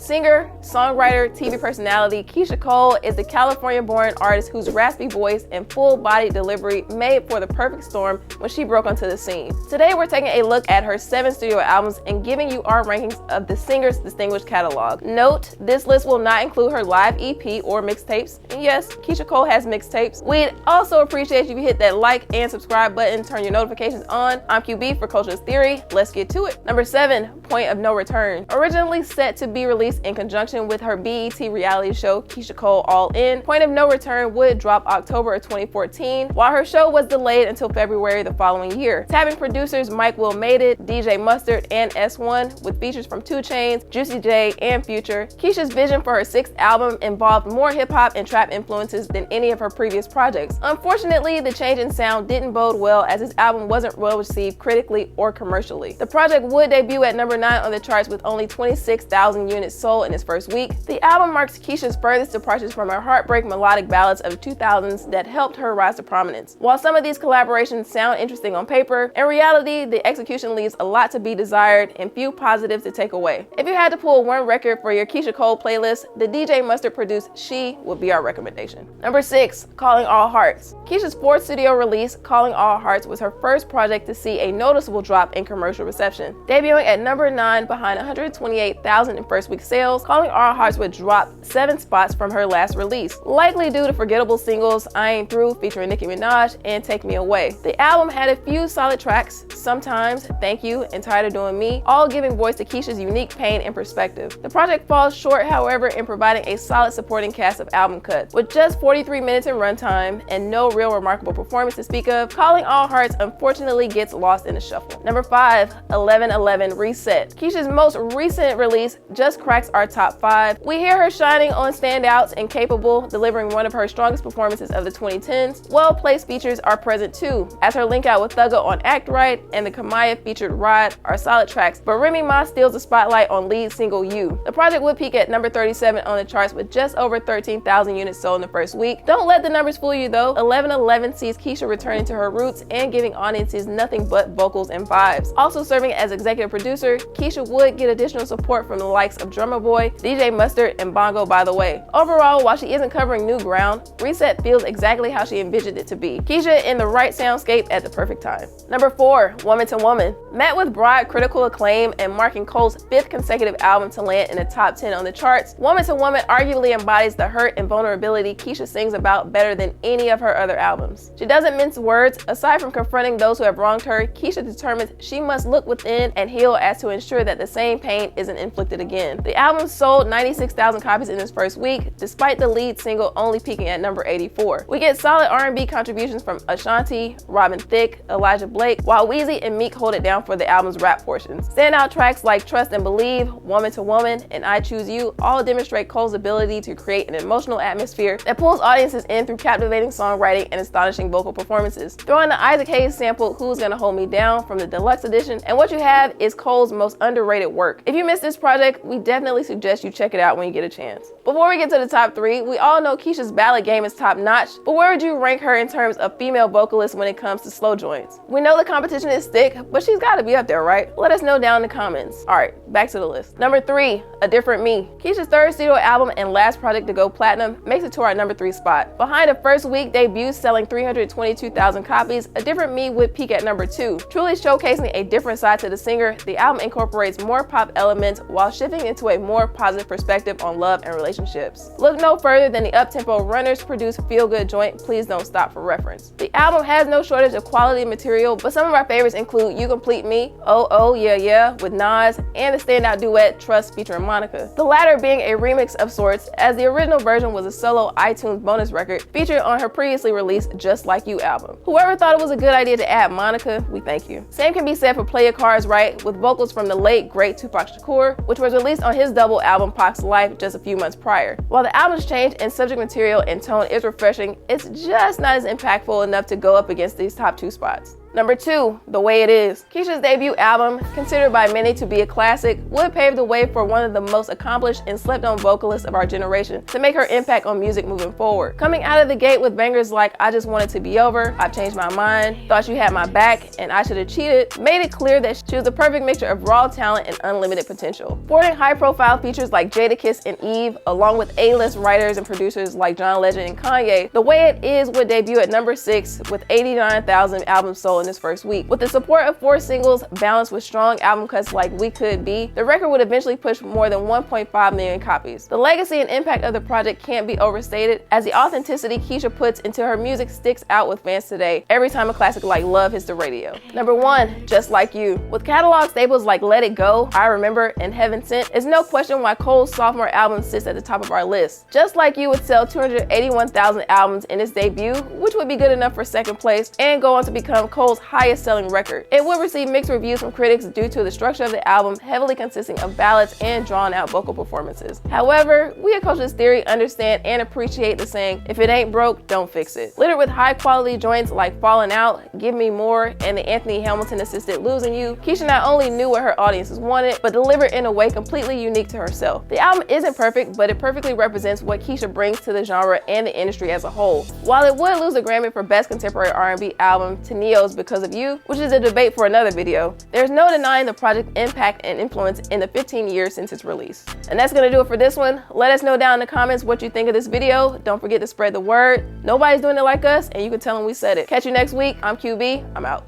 Singer, songwriter, TV personality, Keyshia Cole is the California-born artist whose raspy voice and full-body delivery made for the perfect storm when she broke onto the scene. Today, we're taking a look at her 7 studio albums and giving you our rankings of the singer's distinguished catalog. Note, this list will not include her live EP or mixtapes. And yes, Keyshia Cole has mixtapes. We'd also appreciate if you hit that like and subscribe button, turn your notifications on. I'm QB for Culturalist Theory. Let's get to it. Number 7, Point of No Return. Originally set to be released in conjunction with her BET reality show, Keyshia Cole All In, Point of No Return would drop October of 2014, while her show was delayed until February the following year. Tapping producers Mike Will Made It, DJ Mustard, and S1, with features from 2 Chainz, Juicy J, and Future. Keyshia's vision for her 6th album involved more hip-hop and trap influences than any of her previous projects. Unfortunately, the change in sound didn't bode well, as this album wasn't well received critically or commercially. The project would debut at number 9 on the charts with only 26,000 units sold in its first week. The album marks Keyshia's furthest departures from her heartbreak melodic ballads of the 2000s that helped her rise to prominence. While some of these collaborations sound interesting on paper, in reality, the execution leaves a lot to be desired and few positives to take away. If you had to pull one record for your Keyshia Cole playlist, the DJ Mustard produced She would be our recommendation. Number 6, Calling All Hearts. Keyshia's 4th studio release, Calling All Hearts, was her first project to see a noticeable drop in commercial reception. Debuting at number 9 behind 128,000 in first week sales, Calling All Hearts would drop 7 spots from her last release, likely due to forgettable singles I Ain't Through featuring Nicki Minaj and Take Me Away. The album had a few solid tracks, Sometimes, Thank You, and Tired of Doing Me, all giving voice to Keyshia's unique pain and perspective. The project falls short, however, in providing a solid supporting cast of album cuts. With just 43 minutes in runtime and no real remarkable performance to speak of, Calling All Hearts unfortunately gets lost in the shuffle. Number 5, 11:11 Reset. Keyshia's most recent release just cracks our top 5. We hear her shining on standouts and capable, delivering one of her strongest performances of the 2010s. Well-placed features are present too, as her link out with Thugga on Act Right and the Kamaya featured Ride are solid tracks, but Remy Ma steals the spotlight on lead single You. The project would peak at number 37 on the charts with just over 13,000 units sold in the first week. Don't let the numbers fool you though. 11:11 sees Keyshia returning to her roots and giving audiences nothing but vocals and vibes. Also serving as executive producer, Keyshia would get additional support from the likes of Drummer Boy, DJ Mustard, and Bongo By The Way. Overall, while she isn't covering new ground, Reset feels exactly how she envisioned it to be. Keyshia in the right soundscape at the perfect time. Number 4, Woman to Woman. Met with broad critical acclaim and marking Cole's 5th consecutive album to land in the top 10 on the charts, Woman to Woman arguably embodies the hurt and vulnerability Keyshia sings about better than any of her other albums. She doesn't mince words. Aside from confronting those who have wronged her, Keyshia determines she must look within and heal as to ensure that the same pain isn't inflicted again. The album sold 96,000 copies in its first week, despite the lead single only peaking at number 84. We get solid R&B contributions from Ashanti, Robin Thicke, Elijah Blake, while Weezy and Meek hold it down for the album's rap portions. Standout tracks like Trust and Believe, Woman to Woman, and I Choose You all demonstrate Cole's ability to create an emotional atmosphere that pulls audiences in through captivating songwriting and astonishing vocal performances. Throw in the Isaac Hayes sample Who's Gonna Hold Me Down from the deluxe edition, and what you have is Cole's most underrated work. If you missed this project, we definitely suggest you check it out when you get a chance. Before we get to the top 3, we all know Keyshia's ballad game is top notch, but where would you rank her in terms of female vocalists when it comes to slow joints? We know the competition is thick, but she's gotta be up there, right? Let us know down in the comments. Alright, back to the list. Number 3, A Different Me. Keyshia's 3rd studio album and last project to go platinum makes it to our number 3 spot. Behind a first week debut selling 322,000 copies, A Different Me would peak at number 2. Truly showcasing a different side to the singer, the album incorporates more pop elements while shifting into a more positive perspective on love and relationships. Look no further than the up-tempo Runners produced feel-good joint Please Don't Stop for reference. The album has no shortage of quality material, but some of our favorites include You Complete Me, Oh Oh Yeah Yeah with Nas, and the standout duet Trust featuring Monica. The latter being a remix of sorts, as the original version was a solo iTunes bonus record featured on her previously released Just Like You album. Whoever thought it was a good idea to add Monica, we thank you. Same can be said for Play Your Cards Right, with vocals from the late great Tupac Shakur, which was released on his double album Pac's Life just a few months prior. While the album's change in subject material and tone is refreshing, it's just not as impactful enough to go up against these top 2 spots. Number 2, The Way It Is. Keyshia's debut album, considered by many to be a classic, would pave the way for one of the most accomplished and slept-on vocalists of our generation to make her impact on music moving forward. Coming out of the gate with bangers like I Just Want It to Be Over, I've Changed My Mind, Thought You Had My Back, and I Should Have Cheated, made it clear that she was a perfect mixture of raw talent and unlimited potential. Sporting high-profile features like Jadakiss and Eve, along with A-list writers and producers like John Legend and Kanye, The Way It Is would debut at number 6 with 89,000 albums sold in its first week. With the support of 4 singles balanced with strong album cuts like We Could Be, the record would eventually push more than 1.5 million copies. The legacy and impact of the project can't be overstated, as the authenticity Keyshia puts into her music sticks out with fans today every time a classic like Love hits the radio. Number 1, Just Like You. With catalog staples like Let It Go, I Remember, and Heaven Sent, it's no question why Cole's sophomore album sits at the top of our list. Just Like You would sell 281,000 albums in its debut, which would be good enough for second place and go on to become Cole's highest selling record. It would receive mixed reviews from critics due to the structure of the album heavily consisting of ballads and drawn out vocal performances. However, we at Culturalist Theory understand and appreciate the saying, if it ain't broke, don't fix it. Littered with high quality joints like Falling Out, Give Me More, and the Anthony Hamilton assisted Losing You, Keyshia not only knew what her audiences wanted, but delivered in a way completely unique to herself. The album isn't perfect, but it perfectly represents what Keyshia brings to the genre and the industry as a whole. While it would lose a Grammy for Best Contemporary R&B Album to Neo's Because of You, which is a debate for another video, there's no denying the project's impact and influence in the 15 years since its release. And that's gonna do it for this one. Let us know down in the comments what you think of this video. Don't forget to spread the word. Nobody's doing it like us, and you can tell them we said it. Catch you next week. I'm QB. I'm out.